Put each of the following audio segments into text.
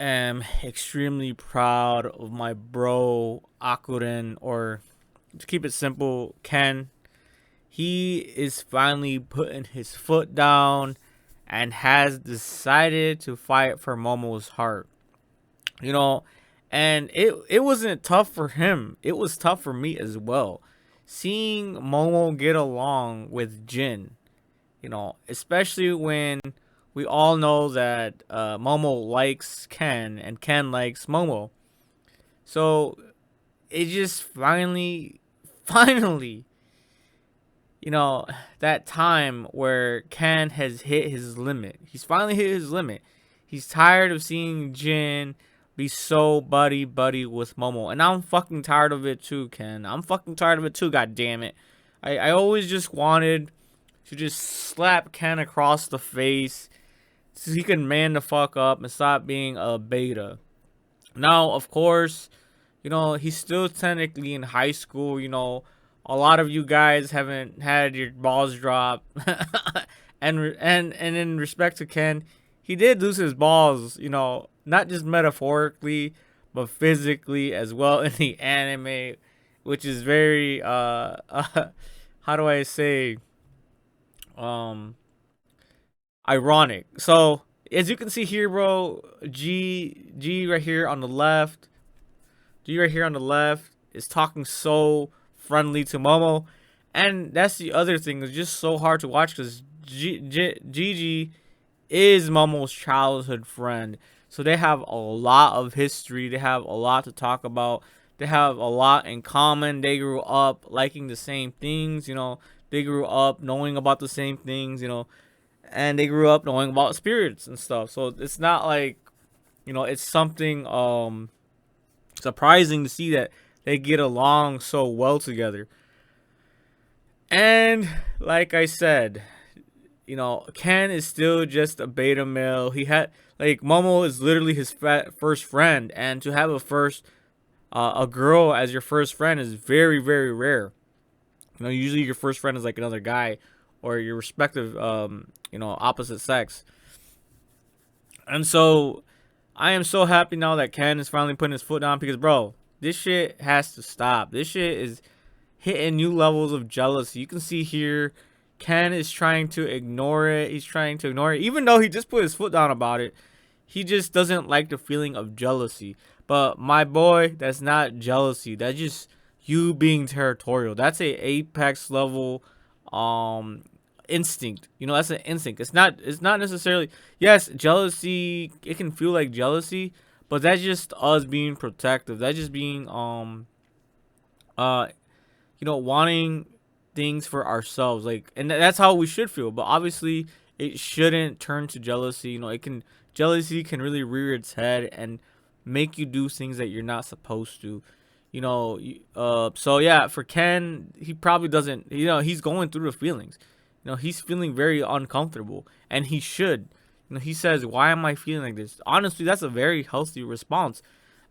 am extremely proud of my bro Akuren, or to keep it simple, Ken. He is finally putting his foot down and has decided to fight for Momo's heart. You know, and it wasn't tough for him. It was tough for me as well. Seeing Momo get along with Jin, especially when we all know that Momo likes Ken and Ken likes Momo. So it just finally, you know, that time where Ken has hit his limit. He's finally hit his limit. He's tired of seeing Jin be so buddy buddy with Momo. And I'm fucking tired of it too, Ken. I'm fucking tired of it too, god damn it. I always just wanted to just slap Ken across the face so he can man the fuck up and stop being a beta. Now, of course, he's still technically in high school. A lot of you guys haven't had your balls dropped, and in respect to Ken, he did lose his balls. Not just metaphorically, but physically as well in the anime, which is very how do I say um ironic. So as you can see here, bro, G right here on the left, G right here on the left is talking so friendly to Momo, and that's the other thing. It's just so hard to watch because Gigi is Momo's childhood friend, so they have a lot of history. They have a lot to talk about. They have a lot in common. They grew up liking the same things. They grew up knowing about the same things. And they grew up knowing about spirits and stuff. So it's not like, it's something surprising to see that they get along so well together. And like I said, Ken is still just a beta male. He had Momo is literally his first friend, and to have a girl as your first friend is very very rare. Usually your first friend is like another guy or your respective opposite sex. And so I am so happy now that Ken is finally putting his foot down because, bro, this shit has to stop. This shit is hitting new levels of jealousy. You can see here Ken is trying to ignore it. He's trying to ignore it even though he just put his foot down about it. He just doesn't like the feeling of jealousy. But my boy, that's not jealousy. That's just you being territorial. That's a apex level instinct. That's an instinct. It's not necessarily, yes, jealousy, it can feel like jealousy, but that's just us being protective. That's just being uh wanting things for ourselves. And that's how we should feel. But obviously it shouldn't turn to jealousy. Jealousy can really rear its head and make you do things that you're not supposed to. So yeah, for Ken, he probably doesn't, he's going through the feelings. He's feeling very uncomfortable, and he should. He says, "Why am I feeling like this?" Honestly, that's a very healthy response,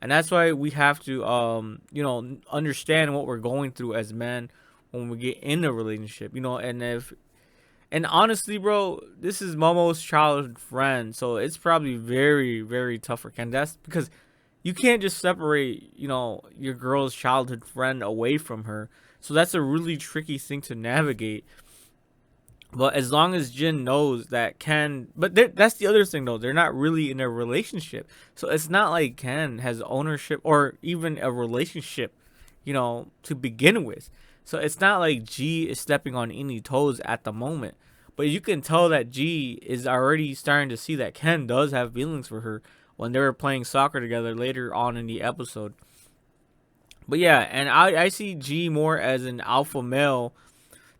and that's why we have to, understand what we're going through as men when we get in a relationship. And honestly, bro, this is Momo's childhood friend, so it's probably very, very tough for Ken. That's because you can't just separate, your girl's childhood friend away from her. So that's a really tricky thing to navigate. But as long as Jin knows that Ken, but that's the other thing though. They're not really in a relationship, so it's not like Ken has ownership or even a relationship, to begin with. So it's not like G is stepping on any toes at the moment. But you can tell that G is already starting to see that Ken does have feelings for her when they were playing soccer together later on in the episode. But yeah, and I see G more as an alpha male,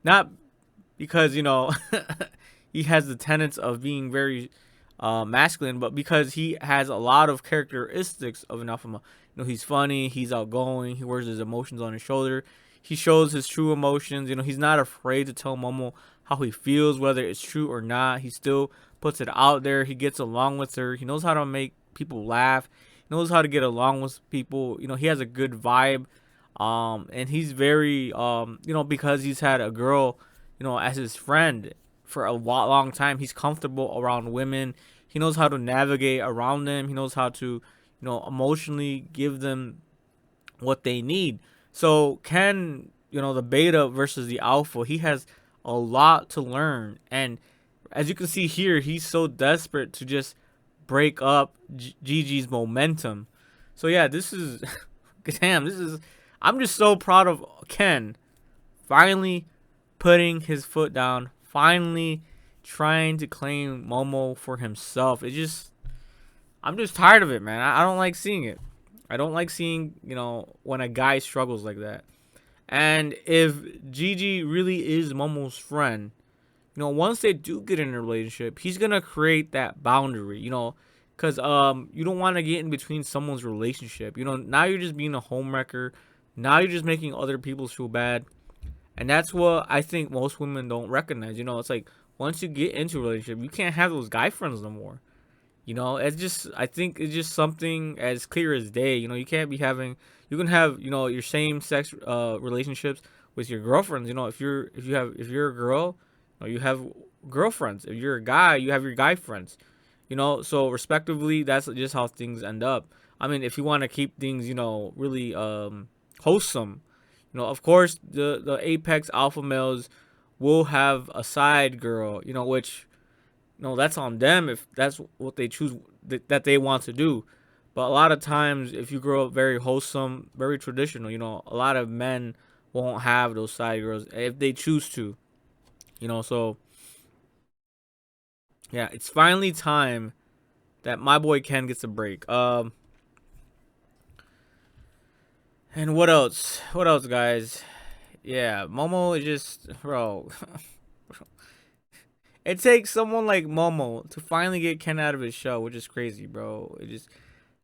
not because he has the tenets of being very masculine, but because he has a lot of characteristics of an alpha male. He's funny, he's outgoing, he wears his emotions on his shoulder, he shows his true emotions. He's not afraid to tell Momo how he feels, whether it's true or not. He still puts it out there. He gets along with her. He knows how to make people laugh. He knows how to get along with people. He has a good vibe. And he's very because he's had a girl, as his friend for a long time. He's comfortable around women. He knows how to navigate around them. He knows how to, emotionally give them what they need. So Ken, the beta versus the alpha, he has a lot to learn. And as you can see here, he's so desperate to just break up Gigi's momentum. So yeah, this is damn, this is I'm just so proud of Ken finally putting his foot down, finally trying to claim Momo for himself. I'm just tired of it, man. I don't like seeing it. I don't like seeing, when a guy struggles like that. And if Gigi really is Momo's friend, once they do get in a relationship, he's gonna create that boundary, because you don't want to get in between someone's relationship. Now you're just being a homewrecker. Now you're just making other people feel bad, and that's what I think most women don't recognize. It's like once you get into a relationship, you can't have those guy friends no more. It's just I think it's just something as clear as day. You can't be having you can have your same sex relationships with your girlfriends. If you're a girl, you have girlfriends. If you're a guy, you have your guy friends. So respectively, that's just how things end up. I mean, if you want to keep things really wholesome, of course the apex alpha males will have a side girl. Which no, that's on them if that's what they choose that they want to do. But a lot of times, if you grow up very wholesome, very traditional, a lot of men won't have those side girls if they choose to. So yeah, it's finally time that my boy Ken gets a break. And what else? What else, guys? Yeah, Momo is just bro. It takes someone like Momo to finally get Ken out of his show, which is crazy, bro.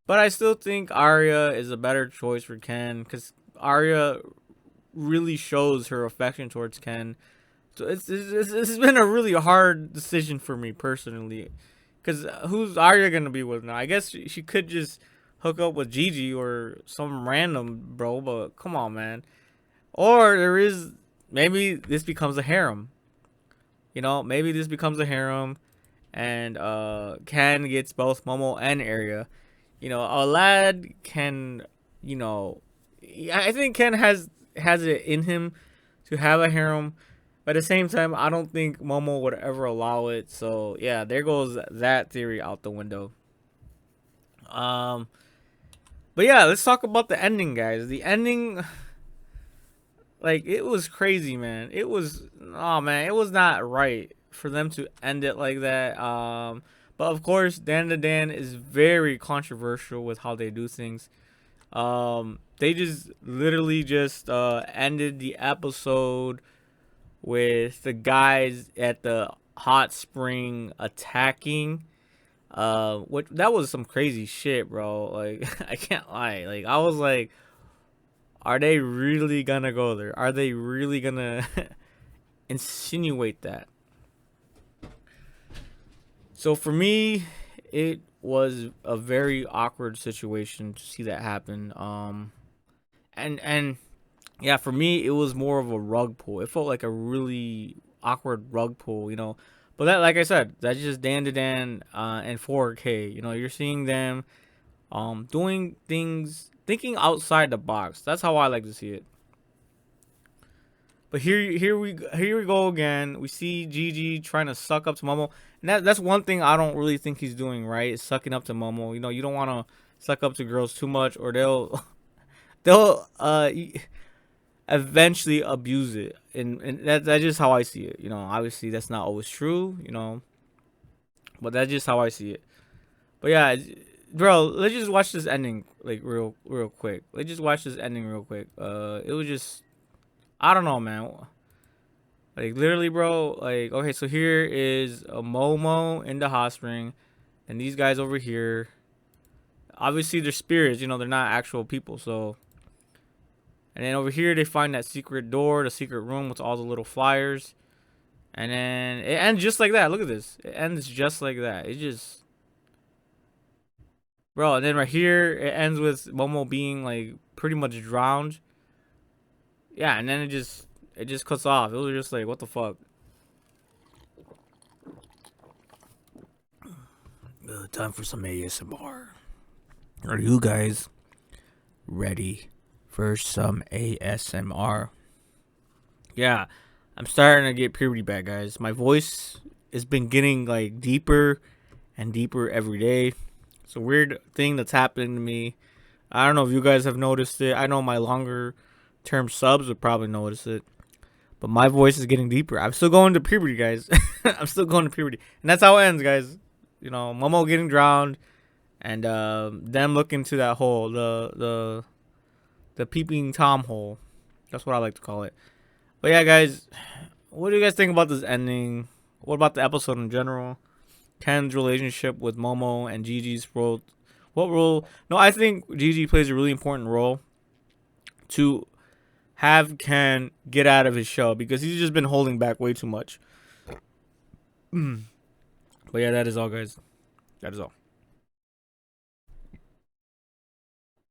But I still think Arya is a better choice for Ken because Arya really shows her affection towards Ken. So it's been a really hard decision for me personally, because who's Arya gonna be with now? I guess she could just hook up with Jiji or some random bro, but come on, man. Or maybe this becomes a harem. Maybe this becomes a harem, and Ken gets both Momo and Arya. A lad can, you know, I think Ken has it in him to have a harem, but at the same time, I don't think Momo would ever allow it. So yeah, there goes that theory out the window. Um, but yeah, let's talk about the ending, guys. The ending, like, it was crazy, man. Oh man, it was not right for them to end it like that. But of course, dandadan is very controversial with how they do things. They just literally just ended the episode with the guys at the hot spring attacking. What that was some crazy shit, bro. Like I can't lie. Like I was like, are they really gonna go there? Are they really gonna insinuate that? So for me, it was a very awkward situation to see that happen. And yeah, for me, it was more of a rug pull. It felt like a really awkward rug pull. But that, like I said, that's just Dan to Dan and 4K. You're seeing them doing things, thinking outside the box. That's how I like to see it. But here we go again. We see Gigi trying to suck up to Momo, and that's one thing I don't really think he's doing right. Is sucking up to Momo. You don't want to suck up to girls too much, or they'll they'll eventually abuse it, and that's just how I see it. Obviously that's not always true. But that's just how I see it. But yeah, bro, let's just watch this ending like real quick. Let's just watch this ending real quick. It was just I don't know, man. Like literally, bro. Like okay, so here is a Momo in the hot spring, and these guys over here. Obviously, they're spirits. They're not actual people. So, and then over here they find that secret door, the secret room with all the little flyers, and then it ends just like that. Look at this. It ends just like that. It just, bro. And then right here it ends with Momo being like pretty much drowned. Yeah, and then it just cuts off. It was just like, what the fuck? time for some ASMR. Are you guys ready for some ASMR? Yeah, I'm starting to get puberty back, guys. My voice has been getting like deeper and deeper every day. It's a weird thing that's happening to me. I don't know if you guys have noticed it. I know my longer term subs would probably notice it. But my voice is getting deeper. I'm still going to puberty, guys. I'm still going to puberty. And that's how it ends, guys. You know, Momo getting drowned and them looking to that hole, the peeping Tom hole. That's what I like to call it. But yeah, guys, what do you guys think about this ending? What about the episode in general? Ken's relationship with Momo and Jiji's role. What role? No, I think Jiji plays a really important role to have Ken get out of his shell because he's just been holding back way too much. But yeah, that is all, guys. That is all.